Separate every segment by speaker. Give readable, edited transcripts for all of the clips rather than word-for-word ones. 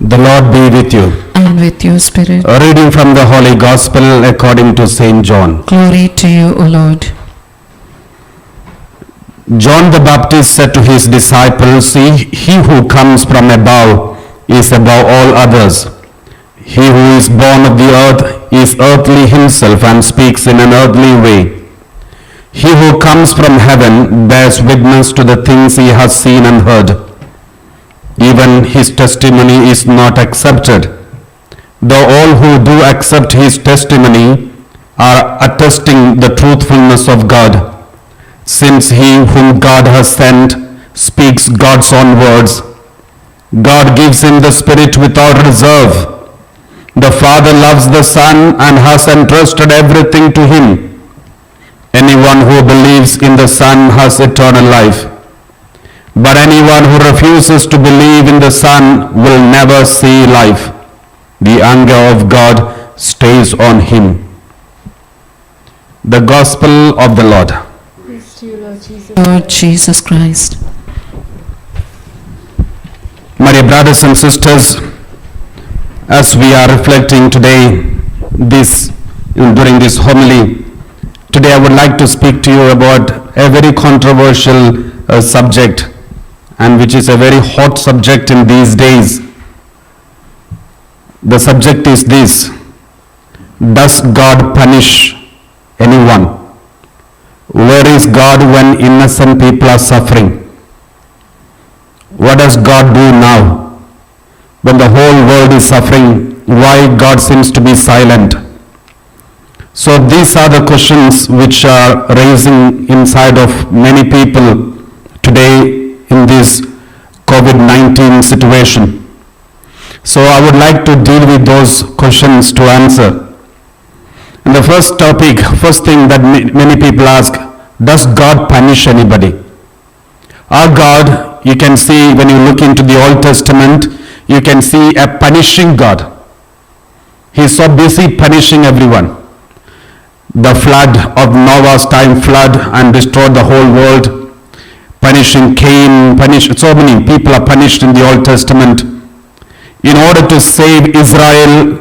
Speaker 1: The Lord be with you.
Speaker 2: And with your spirit.
Speaker 1: A reading from the Holy Gospel according to St. John.
Speaker 2: Glory to you, O Lord.
Speaker 1: John the Baptist said to his disciples, "See, he who comes from above is above all others. He who is born of the earth is earthly himself and speaks in an earthly way. He who comes from heaven bears witness to the things he has seen and heard. Even his testimony is not accepted, though all who do accept his testimony are attesting the truthfulness of God, since he whom God has sent speaks God's own words. God gives him the Spirit without reserve. The Father loves the Son and has entrusted everything to him. Anyone who believes in the Son has eternal life. But anyone who refuses to believe in the Son will never see life. The anger of God stays on him." The Gospel of the Lord.
Speaker 3: Praise to you, Lord Jesus.
Speaker 2: Lord Jesus Christ.
Speaker 1: My dear brothers and sisters, as we are reflecting today during this homily, today I would like to speak to you about a very controversial subject, and which is a very hot subject in these days. The subject is this: does God punish anyone? Where is God when innocent people are suffering? What does God do now when the whole world is suffering? Why God seems to be silent? So these are the questions which are raising inside of many people today in this COVID-19 situation. So I would like to deal with those questions to answer. And the first thing that many people ask: does God punish anybody? Our God, you can see when you look into the Old Testament, you can see a punishing God. He's so busy punishing everyone. The flood of Noah's time flood and destroyed the whole world. Punishing Cain, so many people are punished in the Old Testament. In order to save Israel,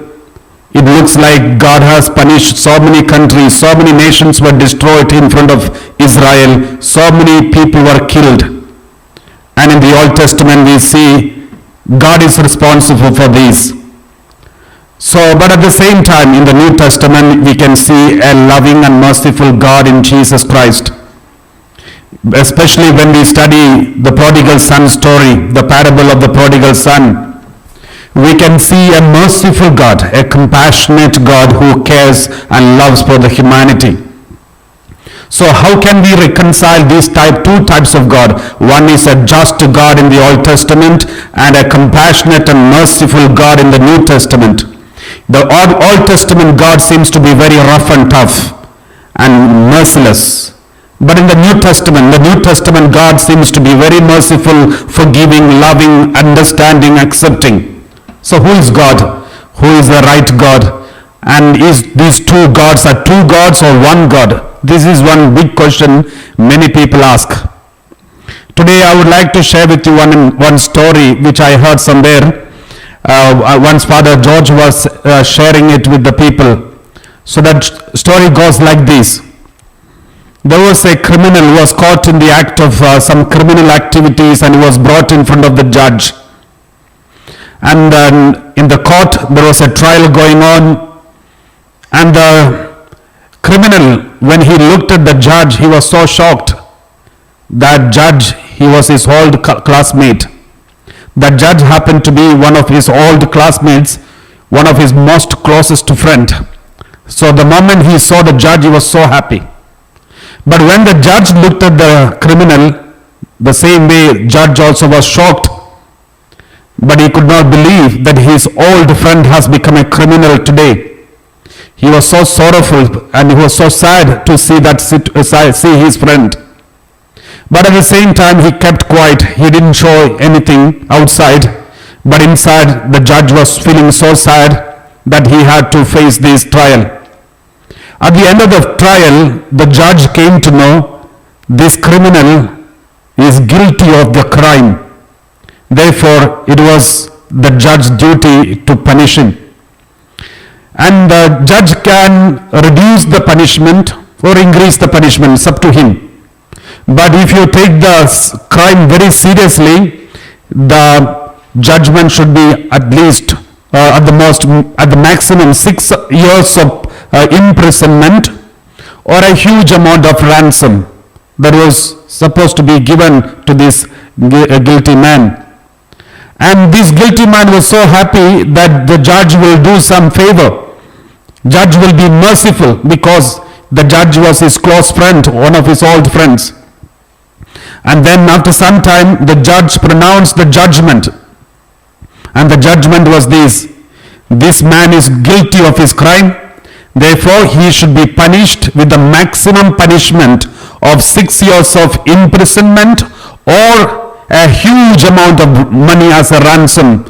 Speaker 1: it looks like God has punished so many countries, so many nations were destroyed in front of Israel, so many people were killed. And in the Old Testament we see God is responsible for these. So, but at the same time in the New Testament we can see a loving and merciful God in Jesus Christ. Especially when we study the prodigal son story, the parable of the prodigal son, we can see a merciful God, a compassionate God who cares and loves for the humanity. So how can we reconcile these two types of God? One is a just God in the Old Testament and a compassionate and merciful God in the New Testament. The Old Testament God seems to be very rough and tough and merciless. But in the New Testament God seems to be very merciful, forgiving, loving, understanding, accepting. So who is God? Who is the right God? And is these two gods are two gods or one God? This is one big question many people ask. Today I would like to share with you one story which I heard somewhere. Once Father George was sharing it with the people. So that story goes like this. There was a criminal who was caught in the act of some criminal activities, and he was brought in front of the judge. And in the court there was a trial going on, and the criminal, when he looked at the judge, he was so shocked. That judge, he was his old classmate. That judge happened to be one of his old classmates, one of his most closest friend. So the moment he saw the judge, he was so happy. But when the judge looked at the criminal, the same way judge also was shocked. But he could not believe that his old friend has become a criminal today. He was so sorrowful and he was so sad to see his friend. But at the same time he kept quiet. He didn't show anything outside. But inside the judge was feeling so sad that he had to face this trial. At the end of the trial, the judge came to know this criminal is guilty of the crime. Therefore, it was the judge's duty to punish him. And the judge can reduce the punishment or increase the punishment. It's up to him. But if you take the crime very seriously, the judgment should be at least, at the maximum 6 years of imprisonment or a huge amount of ransom that was supposed to be given to this guilty man. And this guilty man was so happy that the judge will do some favor. Judge will be merciful because the judge was his close friend, one of his old friends. And then after some time, the judge pronounced the judgment. And the judgment was this: this man is guilty of his crime, therefore he should be punished with the maximum punishment of 6 years of imprisonment or a huge amount of money as a ransom.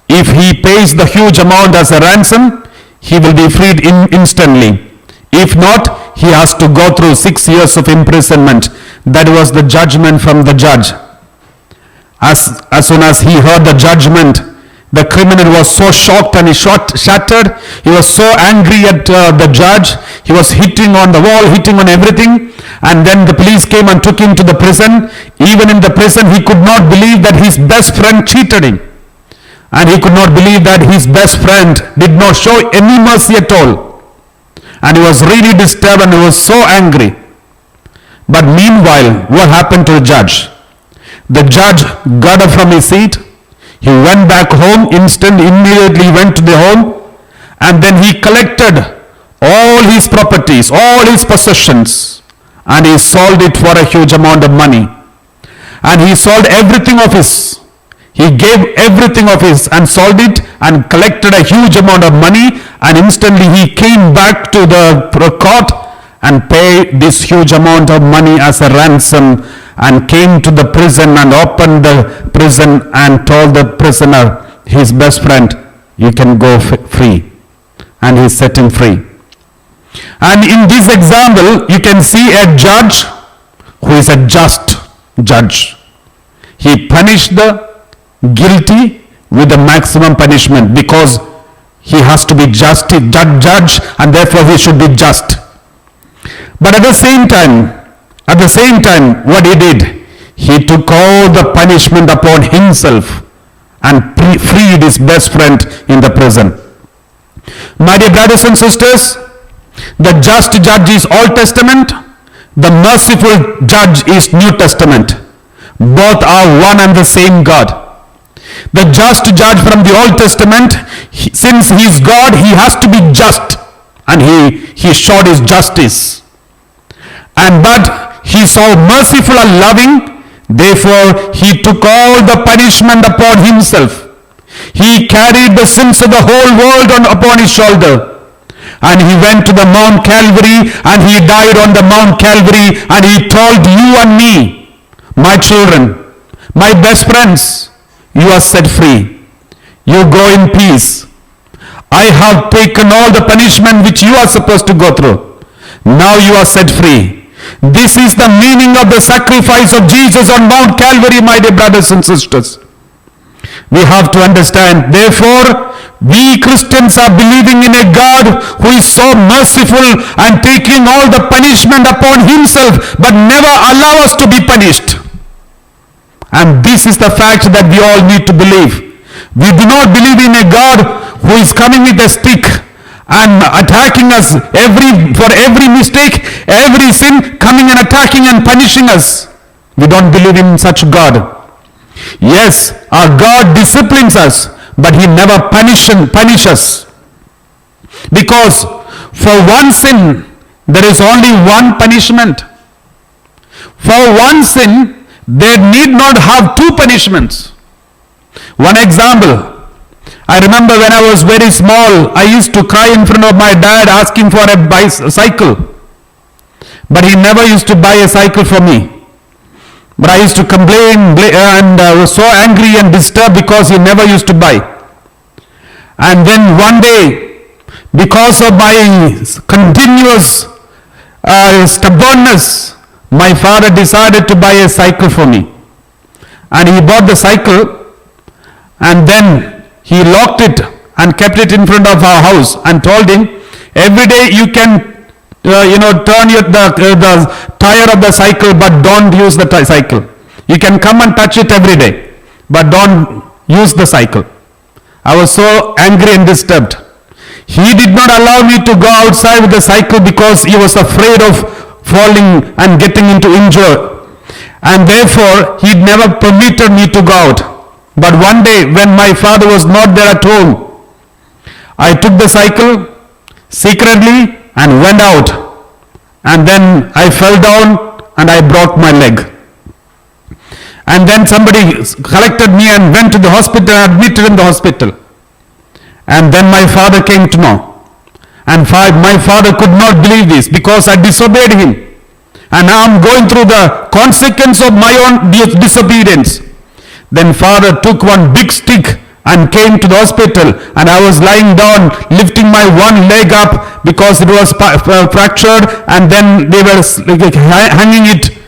Speaker 1: If he pays the huge amount as a ransom, he will be freed instantly. If not, he has to go through 6 years of imprisonment. That was the judgment from the judge. As soon as he heard the judgment, the criminal was so shocked and he shattered. He was so angry at the judge. He was hitting on the wall, hitting on everything. And then the police came and took him to the prison. Even in the prison, he could not believe that his best friend cheated him. And he could not believe that his best friend did not show any mercy at all. And he was really disturbed and he was so angry. But meanwhile, what happened to the judge? The judge got up from his seat. He went back home, immediately went to the home, and then he collected all his properties, all his possessions, and he sold it for a huge amount of money. And he sold everything of his. He gave everything of his and sold it and collected a huge amount of money, and instantly he came back to the court and paid this huge amount of money as a ransom, and came to the prison and opened the prison and told the prisoner, his best friend, you can go free. And he set him free. And in this example, you can see a judge who is a just judge. He punished the guilty with the maximum punishment because he has to be just, judge, and therefore he should be just. But at the same time, what he did, he took all the punishment upon himself and freed his best friend in the prison. My dear brothers and sisters, the just judge is Old Testament, the merciful judge is New Testament. Both are one and the same God. The just judge from the Old Testament, since he is God, he has to be just, and he showed his justice. But he is so merciful and loving, therefore he took all the punishment upon himself. He carried the sins of the whole world upon his shoulder. And he went to the Mount Calvary, and he died on the Mount Calvary, and he told you and me, my children, my best friends, you are set free. You go in peace. I have taken all the punishment which you are supposed to go through. Now you are set free. This is the meaning of the sacrifice of Jesus on Mount Calvary, my dear brothers and sisters. We have to understand, therefore, we Christians are believing in a God who is so merciful and taking all the punishment upon himself, but never allow us to be punished. And this is the fact that we all need to believe. We do not believe in a God who is coming with a stick and attacking us for every mistake, every sin, coming and attacking and punishing us. We don't believe in such God. Yes, our God disciplines us, but he never punishes. Because for one sin, there is only one punishment. For one sin, there need not have two punishments. One example, I remember when I was very small, I used to cry in front of my dad asking for a bicycle. But he never used to buy a cycle for me. But I used to complain and was so angry and disturbed because he never used to buy. And then one day, because of my continuous stubbornness, my father decided to buy a cycle for me. And he bought the cycle, and then he locked it and kept it in front of our house and told him, every day you can, turn the tire of the cycle, but don't use the cycle. You can come and touch it every day, but don't use the cycle. I was so angry and disturbed. He did not allow me to go outside with the cycle because he was afraid of falling and getting into injury. And therefore, he never permitted me to go out. But one day, when my father was not there at home, I took the cycle secretly and went out. And then I fell down and I broke my leg. And then somebody collected me and went to the hospital and admitted in the hospital. And then my father came to know. And my father could not believe this because I disobeyed him. And now I'm going through the consequence of my own disobedience. Then father took one big stick and came to the hospital, and I was lying down, lifting my one leg up because it was fractured, and then they were hanging it,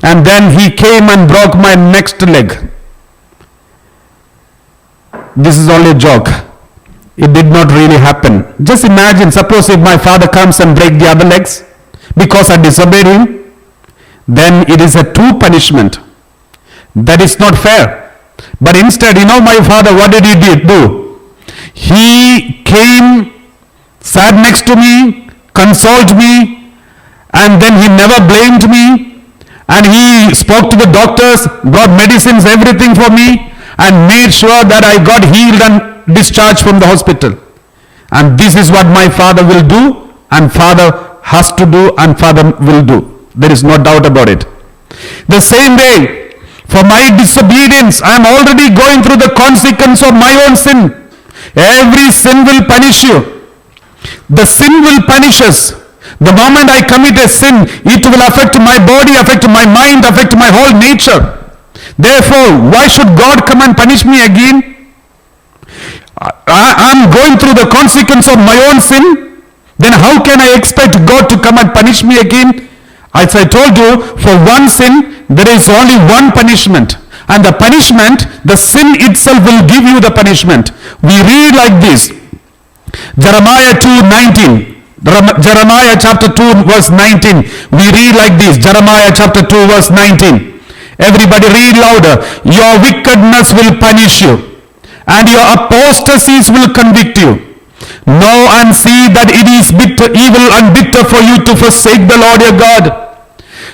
Speaker 1: and then he came and broke my next leg. This is only a joke. It did not really happen. Just imagine, suppose if my father comes and breaks the other legs because I disobeyed him, then it is a true punishment. That is not fair. But instead, my father, what did he do? He came, sat next to me, consoled me, and then he never blamed me, and he spoke to the doctors, brought medicines, everything for me, and made sure that I got healed and discharged from the hospital. And this is what my father will do, and father has to do, and father will do. There is no doubt about it. The same way, for my disobedience, I am already going through the consequence of my own sin. Every sin will punish you. The sin will punish us. The moment I commit a sin, it will affect my body, affect my mind, affect my whole nature. Therefore, why should God come and punish me again? I am going through the consequence of my own sin. Then how can I expect God to come and punish me again? As I told you, for one sin, there is only one punishment. And the punishment, the sin itself will give you the punishment. We read like this. Jeremiah 2:19. Jeremiah chapter 2 verse 19. We read like this. Jeremiah chapter 2 verse 19. Everybody read louder. Your wickedness will punish you, and your apostasies will convict you. Know and see that it is evil and bitter for you to forsake the Lord your God.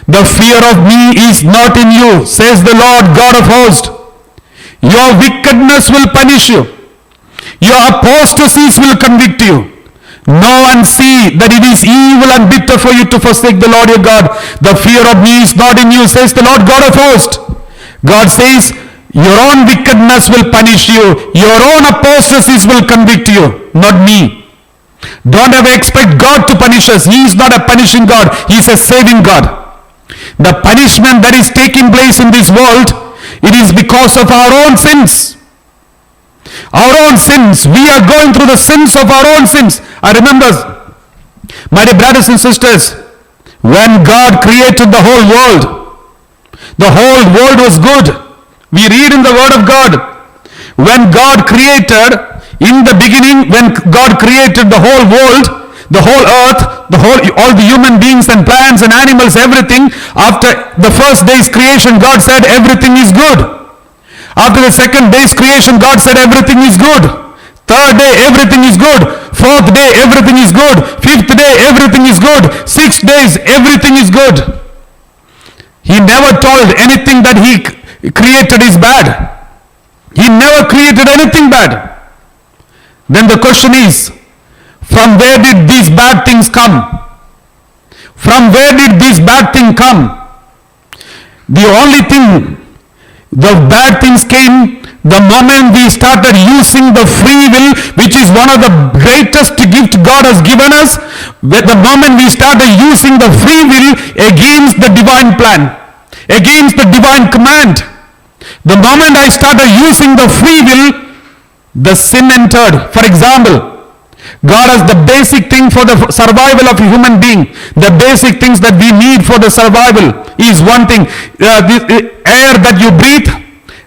Speaker 1: The fear of me is not in you, says the Lord God of hosts. Your wickedness will punish you. Your apostasies will convict you. Know and see that it is evil and bitter for you to forsake the Lord your God. The fear of me is not in you, says the Lord God of hosts. God says, your own wickedness will punish you. Your own apostasies will convict you, not me. Don't ever expect God to punish us. He is not a punishing God. He is a saving God. The punishment that is taking place in this world, it is because of our own sins. Our own sins. We are going through the sins of our own sins. I remember, my dear brothers and sisters, when God created the whole world was good. We read in the Word of God, when God created, in the beginning, when God created the whole world, the whole earth, all the human beings and plants and animals, everything, after the first day's creation, God said everything is good. After the second day's creation, God said everything is good. Third day, everything is good. Fourth day, everything is good. Fifth day, everything is good. 6 days, everything is good. He never told anything that he created is bad. He never created anything bad. Then the question is, from where did these bad things come? From where did these bad things come? The only thing, the bad things came the moment we started using the free will, which is one of the greatest gift God has given us. The moment we started using the free will against the divine plan, against the divine command, the moment I started using the free will, the sin entered. For example, God has the basic thing for the survival of a human being. The basic things that we need for the survival is one thing. The air that you breathe,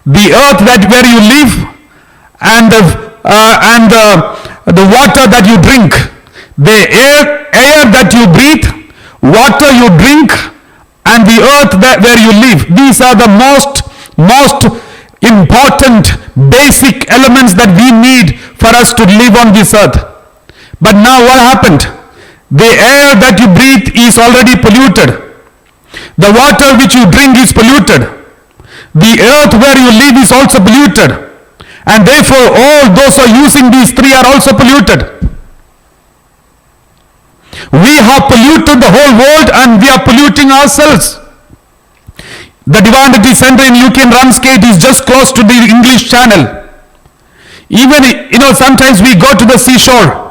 Speaker 1: the earth where you live, and and the water that you drink, the air that you breathe, water you drink, and the earth where you live. These are the most important basic elements that we need for us to live on this earth. But now what happened? The air that you breathe is already polluted. The water which you drink is polluted. The earth where you live is also polluted. And therefore all those who are using these three are also polluted. We have polluted the whole world and we are polluting ourselves. The Divinity Center in UK in Ramsgate is just close to the English Channel. Even, sometimes we go to the seashore.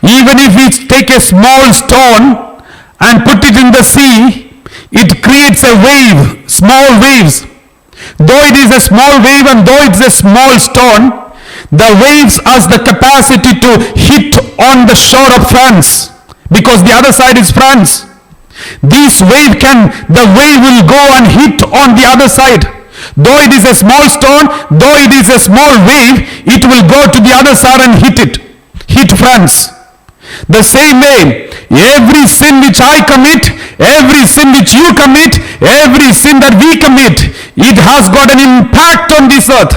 Speaker 1: Even if we take a small stone and put it in the sea, it creates a wave, small waves. Though it is a small wave and though it's a small stone, the waves has the capacity to hit on the shore of France, because the other side is France. The wave will go and hit on the other side. Though it is a small stone, though it is a small wave, it will go to the other side and hit France. The same way, every sin which I commit, every sin which you commit, every sin that we commit, it has got an impact on this earth.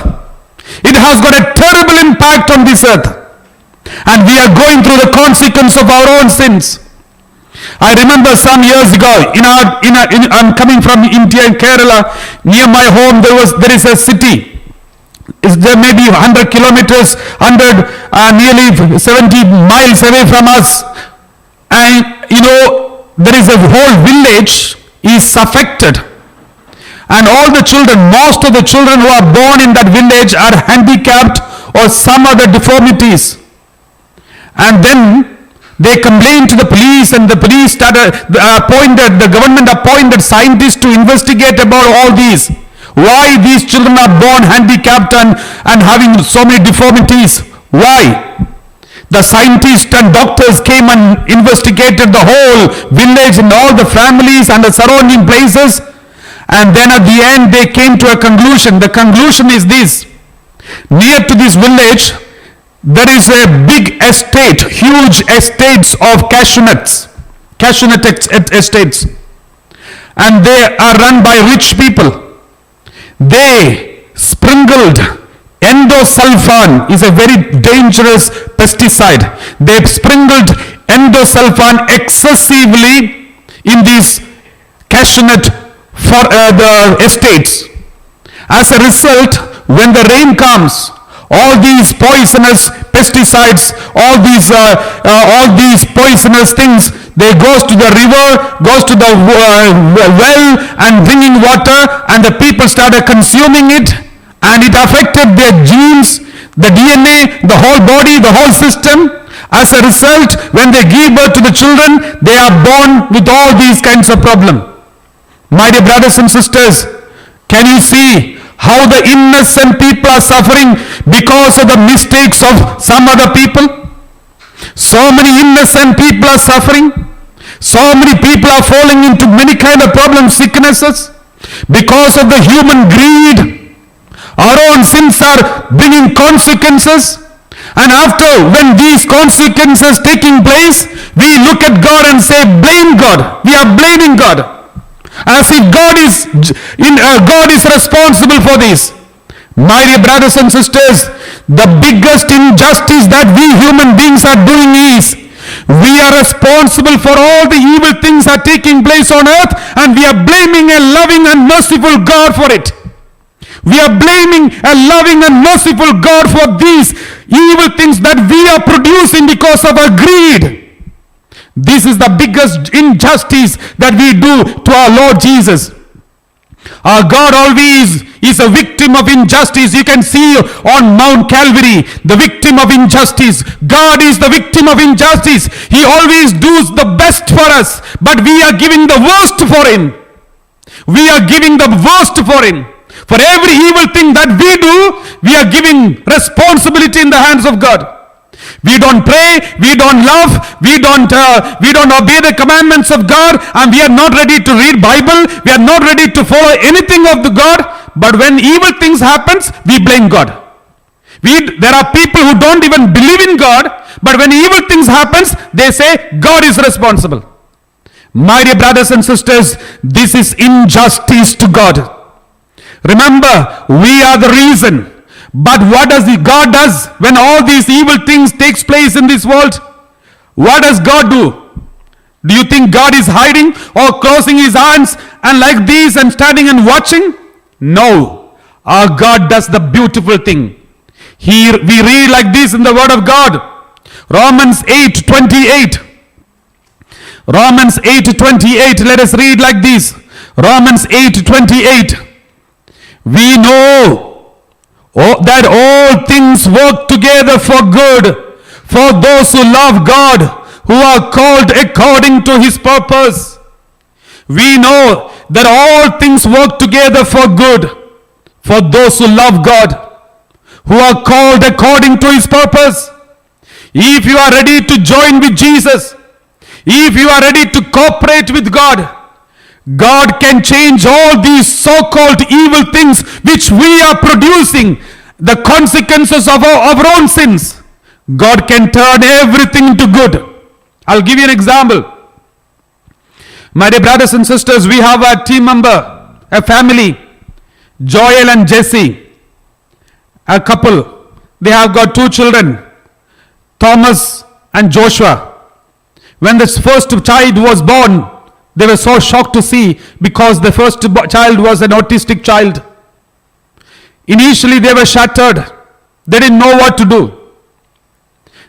Speaker 1: It has got a terrible impact on this earth. And we are going through the consequence of our own sins. I remember some years ago, I'm coming from India in Kerala. Near my home there is a city. There may be 100 kilometers, nearly 70 miles away from us. And there is a whole village is affected. And all the children, most of the children who are born in that village are handicapped or some other deformities. And then they complained to the police, and the police the government appointed scientists to investigate about all these. Why these children are born handicapped and having so many deformities? Why? The scientists and doctors came and investigated the whole village and all the families and the surrounding places. And then at the end they came to a conclusion. The conclusion is this: near to this village there is a big estate, huge estates of cashew estates, and they are run by rich people. They sprinkled endosulfan, is a very dangerous pesticide. They sprinkled endosulfan excessively in these cashew nut for the estates. As a result, when the rain comes, all these poisonous pesticides, all these poisonous things, they goes to the river, goes to the well and bringing water, and the people started consuming it, and it affected their genes, the DNA, the whole body, the whole system. As a result, when they give birth to the children, they are born with all these kinds of problems. My dear brothers and sisters, can you see how the innocent people are suffering because of the mistakes of some other people? So many innocent people are suffering. So many people are falling into many kind of problems, sicknesses, because of the human greed. Our own sins are bringing consequences. And after, when these consequences taking place, we look at God and say, blame God. We are blaming God, as if God is responsible for this. My dear brothers and sisters, the biggest injustice that we human beings are doing is, we are responsible for all the evil things that are taking place on earth, and we are blaming a loving and merciful God for it. We are blaming a loving and merciful God for these evil things that we are producing because of our greed. This is the biggest injustice that we do to our Lord Jesus. Our God always is a victim of injustice. You can see on Mount Calvary, the victim of injustice. God is the victim of injustice. He always does the best for us, but we are giving the worst for him. We are giving the worst for him. For every evil thing that we do, we are giving responsibility in the hands of God. We don't pray, we don't love, we don't obey the commandments of God, and we are not ready to read Bible, we are not ready to follow anything of the God. But when evil things happens, we blame God. There are people who don't even believe in God, but when evil things happens, they say God is responsible. My dear brothers and sisters, this is injustice to God. Remember, we are the reason. But what does God does when all these evil things takes place in this world? What does God do? Do you think God is hiding or closing his hands and like this and standing and watching? No. Our God does the beautiful thing. Here we read like this in the word of God. Romans 8:28. Romans 8:28. Let us read like this. Romans 8:28. We know that all things work together for good for those who love God, who are called according to his purpose. We know that all things work together for good for those who love God, who are called according to his purpose. If you are ready to join with Jesus, if you are ready to cooperate with God, God can change all these so-called evil things which we are producing, the consequences of our own sins. God can turn everything into good. I'll give you an example. My dear brothers and sisters, we have a team member, a family, Joel and Jesse, a couple. They have got 2 children, Thomas and Joshua. When this first child was born, they were so shocked to see, because the first child was an autistic child. Initially they were shattered. They didn't know what to do.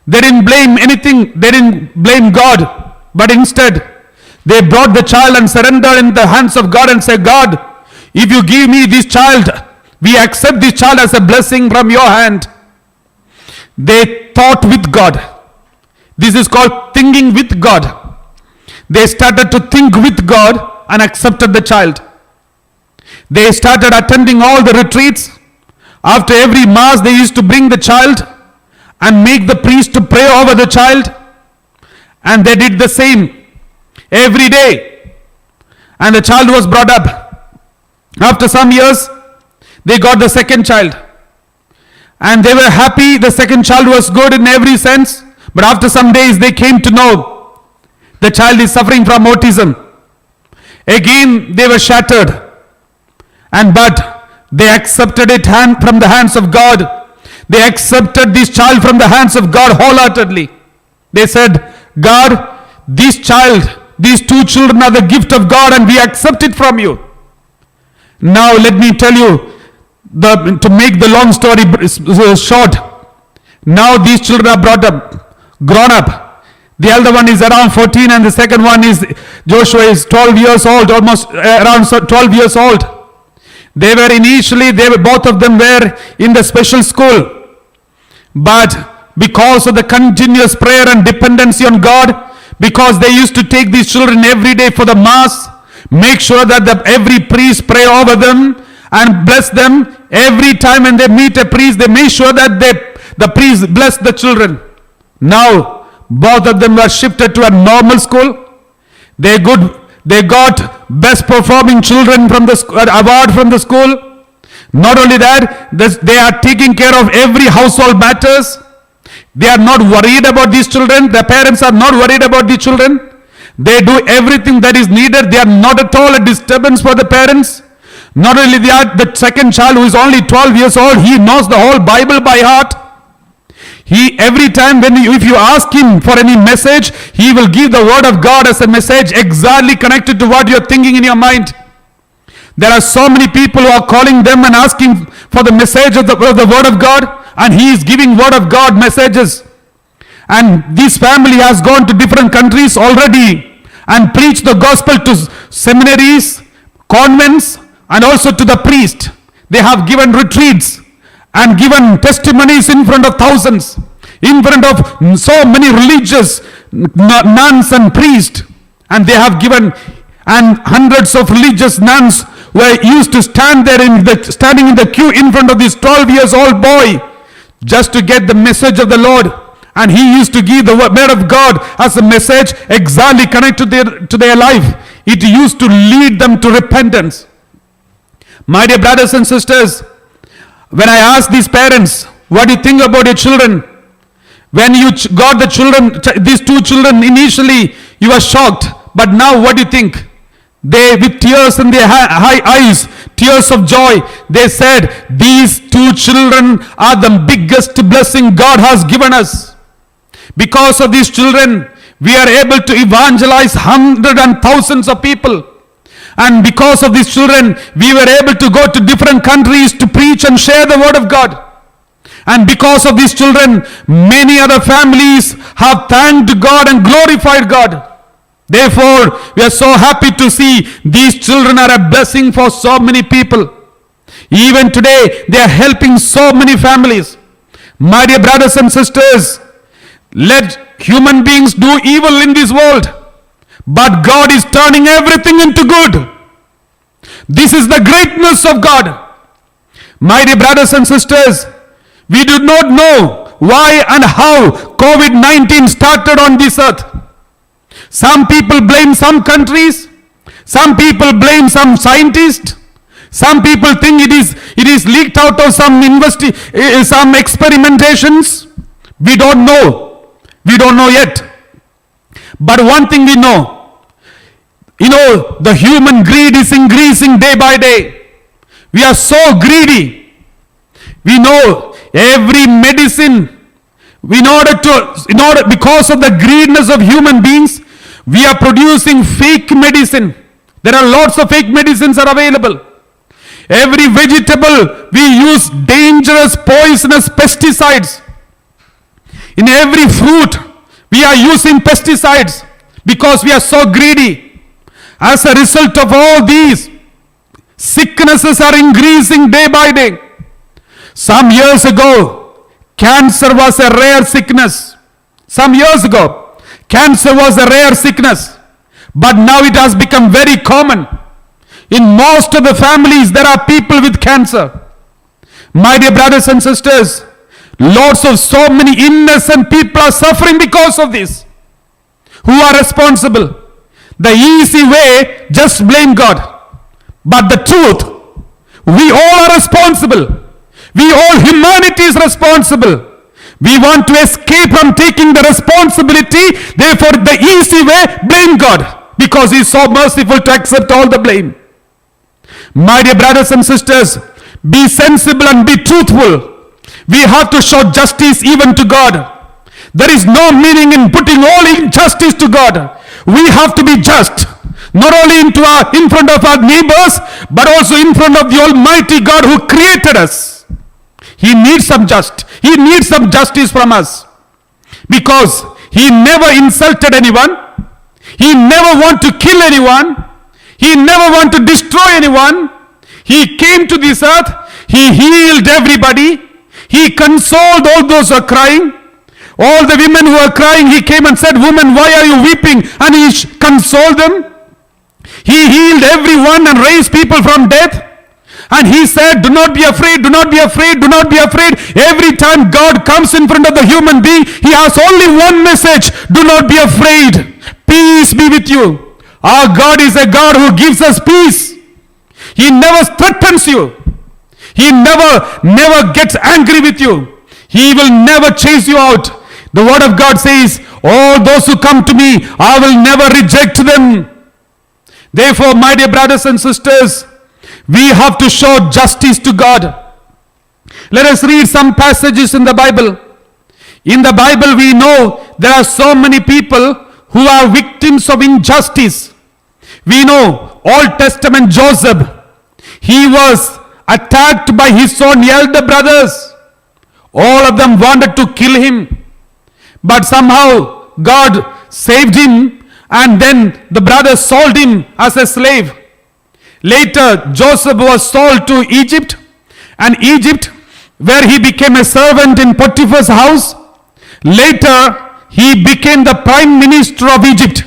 Speaker 1: They didn't blame anything. They didn't blame God. But instead, they brought the child and surrendered in the hands of God and said, God, if you give me this child, we accept this child as a blessing from your hand. They thought with God. This is called thinking with God. They started to think with God and accepted the child. They started attending all the retreats. After every mass, they used to bring the child and make the priest to pray over the child. And they did the same every day. And the child was brought up. After some years, they got the second child. And they were happy. The second child was good in every sense. But after some days, they came to know the child is suffering from autism. Again, they were shattered. But they accepted it from the hands of God. They accepted this child from the hands of God wholeheartedly. They said, God, this child, these 2 children are the gift of God and we accept it from you. Now let me tell you, to make the long story short, now these children are grown up. The elder one is around 14 and the second one is, Joshua is 12 years old, almost around 12 years old. They were initially, both of them were in the special school. But because of the continuous prayer and dependency on God, because they used to take these children every day for the mass, make sure that every priest pray over them and bless them. Every time when they meet a priest, they make sure that the priest bless the children. Now, both of them were shifted to a normal school. They got best performing children from the award from the school. Not only that, they are taking care of every household matters. They are not worried about these children. The parents are not worried about the children. They do everything that is needed. They are not at all a disturbance for the parents. Not only that, the second child, who is only 12 years old, he knows the whole Bible by heart. Every time if you ask him for any message, he will give the word of God as a message exactly connected to what you're thinking in your mind. There are so many people who are calling them and asking for the message of the word of God, and he is giving word of God messages. And this family has gone to different countries already and preached the gospel to seminaries, convents, and also to the priest. They have given retreats and given testimonies in front of thousands, in front of so many religious nuns and priests. And they have given, and hundreds of religious nuns were used to stand there standing in the queue in front of this 12 years old boy just to get the message of the Lord. And he used to give the word of God as a message exactly connected to their life. It used to lead them to repentance. My dear brothers and sisters, when I ask these parents, what do you think about your children? When you got the children, these two children, initially you were shocked, but now what do you think? They, with tears in their high eyes, tears of joy, they said, these two children are the biggest blessing God has given us. Because of these children, we are able to evangelize hundreds and thousands of people. And because of these children, we were able to go to different countries to preach and share the word of God. And because of these children, many other families have thanked God and glorified God. Therefore, we are so happy to see these children are a blessing for so many people. Even today, they are helping so many families. My dear brothers and sisters, let human beings do evil in this world, but God is turning everything into good. This is the greatness of God. My dear brothers and sisters, we do not know why and how COVID-19 started on this earth. Some people blame some countries. Some people blame some scientists. Some people think it is leaked out of some experimentations. We don't know. We don't know yet. But one thing we know. The human greed is increasing day by day. We are so greedy. We know every medicine, because of the greediness of human beings, we are producing fake medicine. There are lots of fake medicines are available. Every vegetable, we use dangerous, poisonous pesticides. In every fruit, we are using pesticides because we are so greedy. As a result of all these, sicknesses are increasing day by day. Some years ago, cancer was a rare sickness. Some years ago, cancer was a rare sickness. But now it has become very common. In most of the families, there are people with cancer. My dear brothers and sisters, lots of so many innocent people are suffering because of this. Who are responsible? The easy way, just blame God. But the truth, we all are responsible. We all, humanity is responsible. We want to escape from taking the responsibility. Therefore, the easy way, blame God. Because He is so merciful to accept all the blame. My dear brothers and sisters, be sensible and be truthful. We have to show justice even to God. There is no meaning in putting all injustice to God. We have to be just. Not only in front of our neighbors, but also in front of the Almighty God who created us. He needs some justice from us. Because He never insulted anyone. He never want to kill anyone. He never want to destroy anyone. He came to this earth. He healed everybody. He consoled all those who are crying. All the women who are crying, He came and said, "Woman, why are you weeping?" And He consoled them. He healed everyone and raised people from death. And He said, "Do not be afraid, do not be afraid, do not be afraid." Every time God comes in front of the human being, He has only one message: do not be afraid. Peace be with you. Our God is a God who gives us peace. He never threatens you. He never gets angry with you. He will never chase you out. The word of God says, all those who come to me, I will never reject them. Therefore, my dear brothers and sisters, we have to show justice to God. Let us read some passages in the Bible. In the Bible, we know there are so many people who are victims of injustice. We know Old Testament Joseph. He was attacked by his own elder brothers. All of them wanted to kill him. But somehow God saved him, and then the brothers sold him as a slave. Later, Joseph was sold to Egypt, and Egypt, where he became a servant in Potiphar's house. Later, he became the prime minister of Egypt.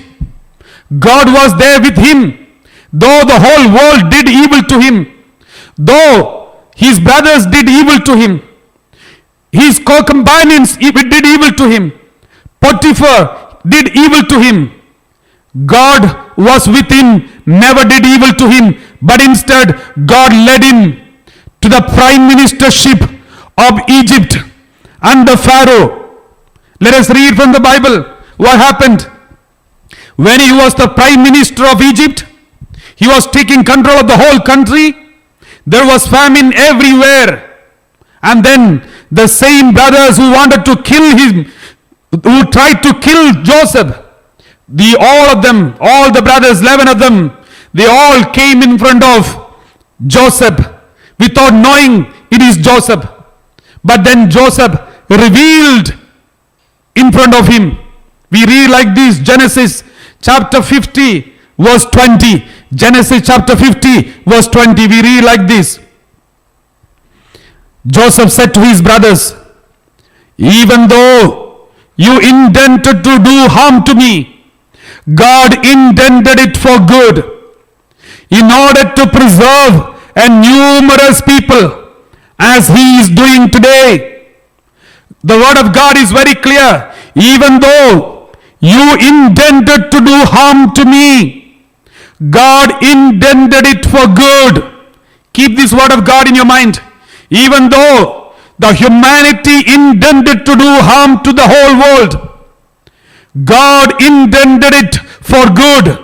Speaker 1: God was there with him, though the whole world did evil to him, though his brothers did evil to him, his co-companions did evil to him, Potiphar did evil to him. God was with him, never did evil to him, but instead God led him to the prime ministership of Egypt. under Pharaoh. Let us read from the Bible what happened. When he was the prime minister of Egypt, he was taking control of the whole country. There was famine everywhere. And then the same brothers who wanted to kill him, who tried to kill Joseph, all of them, all the brothers, 11 of them, they all came in front of Joseph without knowing it is Joseph. But then Joseph revealed in front of him. We read like this, Genesis chapter 50 verse 20. Genesis chapter 50 verse 20. We read like this. Joseph said to his brothers, even though you intended to do harm to me, God intended it for good, in order to preserve a numerous people as he is doing today. The word of God is very clear. Even though you intended to do harm to me, God intended it for good. Keep this word of God in your mind. Even though the humanity intended to do harm to the whole world, God intended it for good.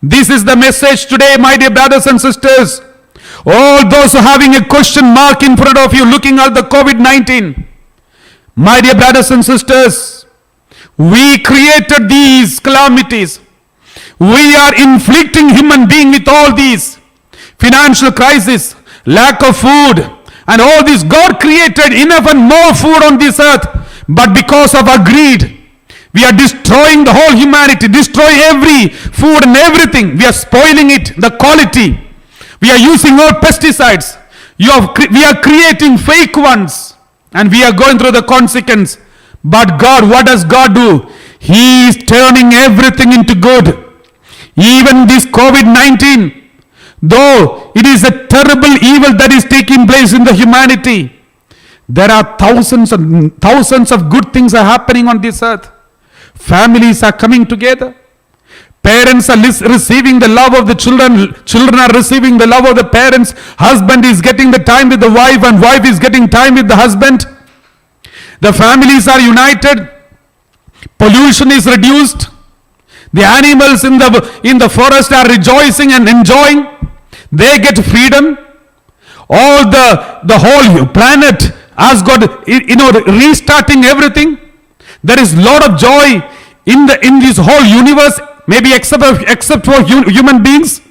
Speaker 1: This is the message today, my dear brothers and sisters. All those who are having a question mark in front of you looking at the COVID-19, my dear brothers and sisters, we created these calamities. We are inflicting human being with all these financial crisis, lack of food, and all this. God created enough and more food on this earth, but because of our greed, we are destroying the whole humanity, destroying every food and everything. We are spoiling it, the quality. We are using all pesticides. We are creating fake ones, and we are going through the consequence. But God, what does God do? He is turning everything into good. Even this COVID-19, though it is a terrible evil that is taking place in the humanity, there are thousands of good things are happening on this earth. Families are coming together. Parents are receiving the love of the children. Children are receiving the love of the parents. Husband is getting the time with the wife, and wife is getting time with the husband. The families are united. Pollution is reduced. The animals in the forest are rejoicing and enjoying. They get freedom. All the whole planet has got, restarting everything. There is lot of joy in this whole universe, maybe except for human beings.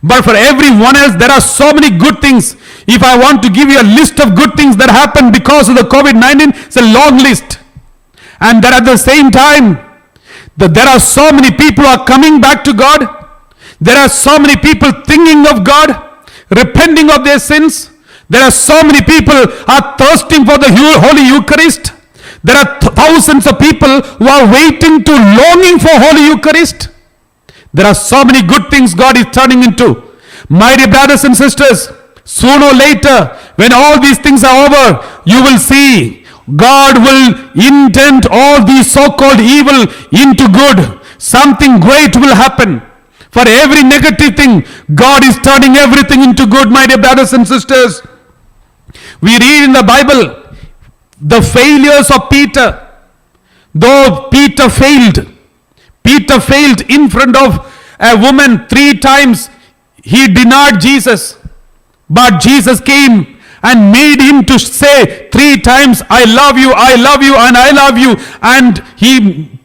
Speaker 1: But for everyone else, there are so many good things. If I want to give you a list of good things that happened because of the COVID-19, it's a long list. And that at the same time, there are so many people who are coming back to God. There are so many people thinking of God, repenting of their sins. There are so many people who are thirsting for the Holy Eucharist. There are thousands of people who are waiting to longing for Holy Eucharist. There are so many good things God is turning into. My dear brothers and sisters, sooner or later, when all these things are over, you will see God will intend all these so-called evil into good. Something great will happen. For every negative thing, God is turning everything into good, my dear brothers and sisters. We read in the Bible the failures of Peter. Though Peter failed in front of a woman 3 times. He denied Jesus. But Jesus came and made him to say 3 times, I love you, and I love you. And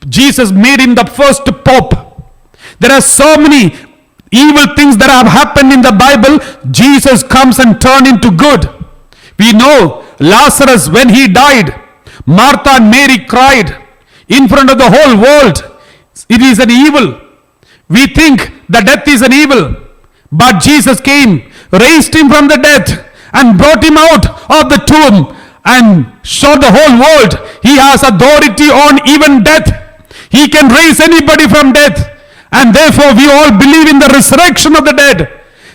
Speaker 1: Jesus made him the first pope. There are so many evil things that have happened in the Bible. Jesus comes and turned into good. We know Lazarus, when he died, Martha and Mary cried in front of the whole world. It is an evil. We think that death is an evil. But Jesus came, raised him from the dead, and brought him out of the tomb and showed the whole world he has authority on even death. He can raise anybody from death. And therefore we all believe in the resurrection of the dead.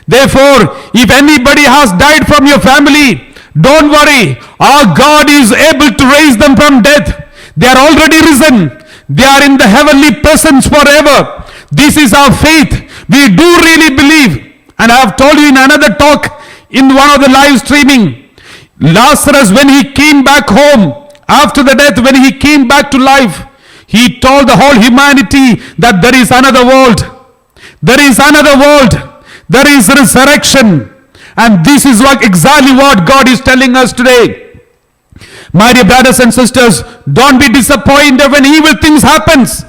Speaker 1: Therefore, if anybody has died from your family, don't worry. Our God is able to raise them from death. They are already risen. They are in the heavenly presence forever. This is our faith. We do really believe. And I have told you in another talk, in one of the live streaming, Lazarus, when he came back home, after the death, when he came back to life, he told the whole humanity that there is another world. There is another world. There is resurrection. And this is exactly what God is telling us today. My dear brothers and sisters, don't be disappointed when evil things happens.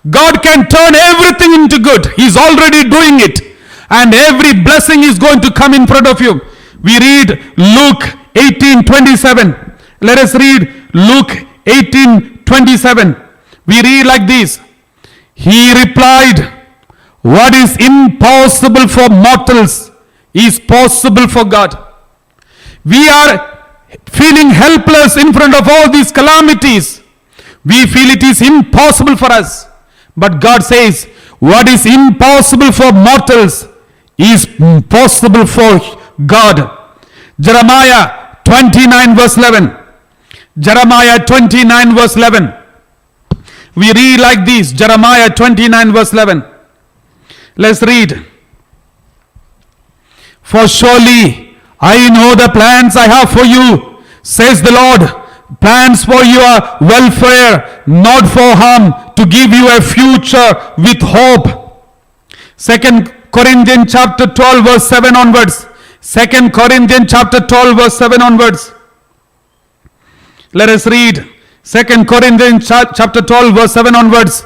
Speaker 1: God can turn everything into good. He's already doing it. And every blessing is going to come in front of you. We read Luke 18:27. Let us read Luke 18:27. We read like this. He replied, what is impossible for mortals is possible for God. We are feeling helpless in front of all these calamities. We feel it is impossible for us. But God says, what is impossible for mortals is possible for God. Jeremiah 29 verse 11. Jeremiah 29 verse 11. We read like this. Jeremiah 29 verse 11. Let's read. For surely I know the plans I have for you, says the Lord, plans for your welfare, not for harm, to give you a future with hope. 2 Corinthians chapter 12 verse 7 onwards. 2 Corinthians chapter 12 verse 7 onwards. Let us read 2 Corinthians chapter 12 verse 7 onwards.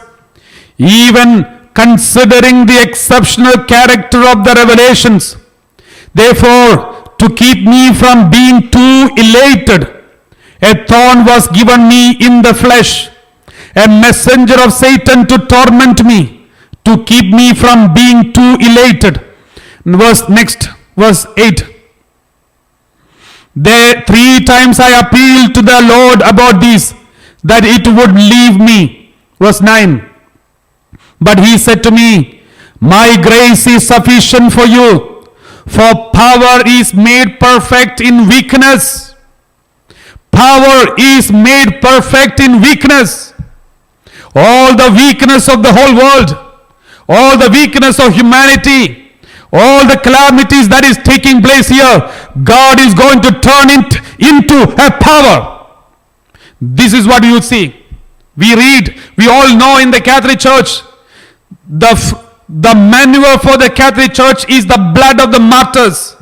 Speaker 1: Even considering the exceptional character of the revelations, therefore, to keep me from being too elated, a thorn was given me in the flesh, a messenger of Satan to torment me, to keep me from being too elated. Verse 8. There 3 times I appealed to the Lord about this, that it would leave me. Verse 9. But he said to me, my grace is sufficient for you, for power is made perfect in weakness. Power is made perfect in weakness. All the weakness of the whole world, all the weakness of humanity, all the calamities that is taking place here, God is going to turn it into a power. This is what you see. We read, we all know in the Catholic Church, the manual for the Catholic Church is the blood of the martyrs.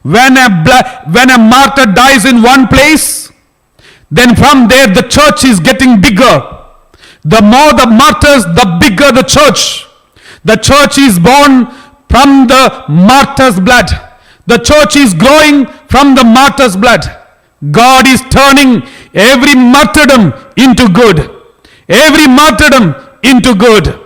Speaker 1: When a martyr dies in one place, then from there the church is getting bigger. The more the martyrs, the bigger the church. The church is born from the martyr's blood. The church is growing from the martyr's blood. God is turning every martyrdom into good. Every martyrdom into good.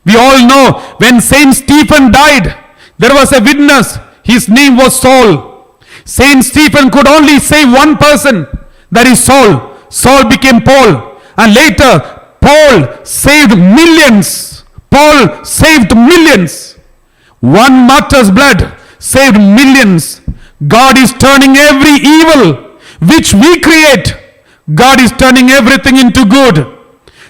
Speaker 1: We all know when Saint Stephen died, there was a witness. His name was Saul. Saint Stephen could only save one person, that is Saul. Saul became Paul. And later, Paul saved millions. Paul saved millions. One martyr's blood saved millions. God is turning every evil which we create. God is turning everything into good.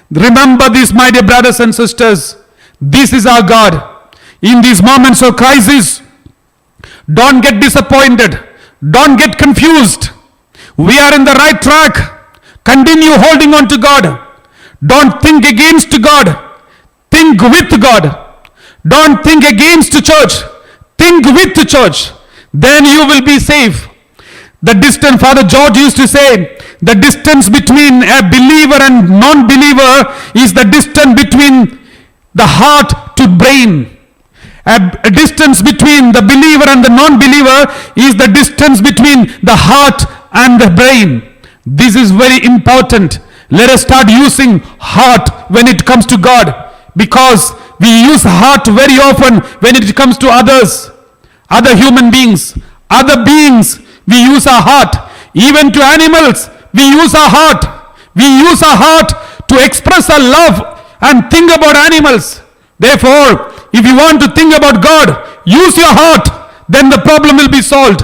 Speaker 1: Remember this, my dear brothers and sisters. This is our God. In these moments of crisis, don't get disappointed. Don't get confused. We are in the right track. Continue holding on to God. Don't think against God. Think with God. Don't think against the church. Think with the church. Then you will be safe. The distance, Father George used to say, the distance between a believer and non-believer is the distance between the heart to brain. A distance between the believer and the non-believer is the distance between the heart and the brain. This is very important. Let us start using heart when it comes to God, because we use heart very often when it comes to others, other human beings, other beings. We use our heart. Even to animals, we use our heart. We use our heart to express our love and think about animals. Therefore, if you want to think about God, use your heart. Then the problem will be solved.